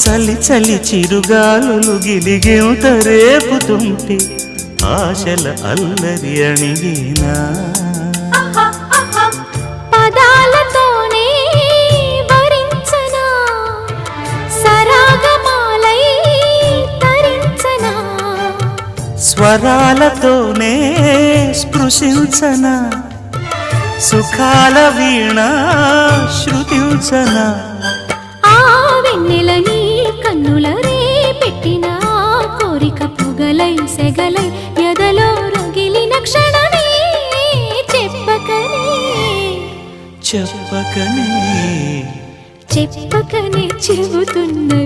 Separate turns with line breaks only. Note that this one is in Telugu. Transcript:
చలి చలి చిరుగాలులు గిలిగింత రేపుతుంటే ఆశల అల్లరి అణివేనా
పదాలతోనే వరించనా సరాగమాలై తరించనా
స్వరాలతోనే స్పృశించనా సుఖాల వీణ శృతించనా
ఆ వెన్నెల నీ కన్నుల రే పెట్టిన కోరిక పొగలై సెగలై ఎదలో రగిలిన క్షణమే చెప్పకనే
చెప్పకనే
చెప్పకనే చెబుతున్నది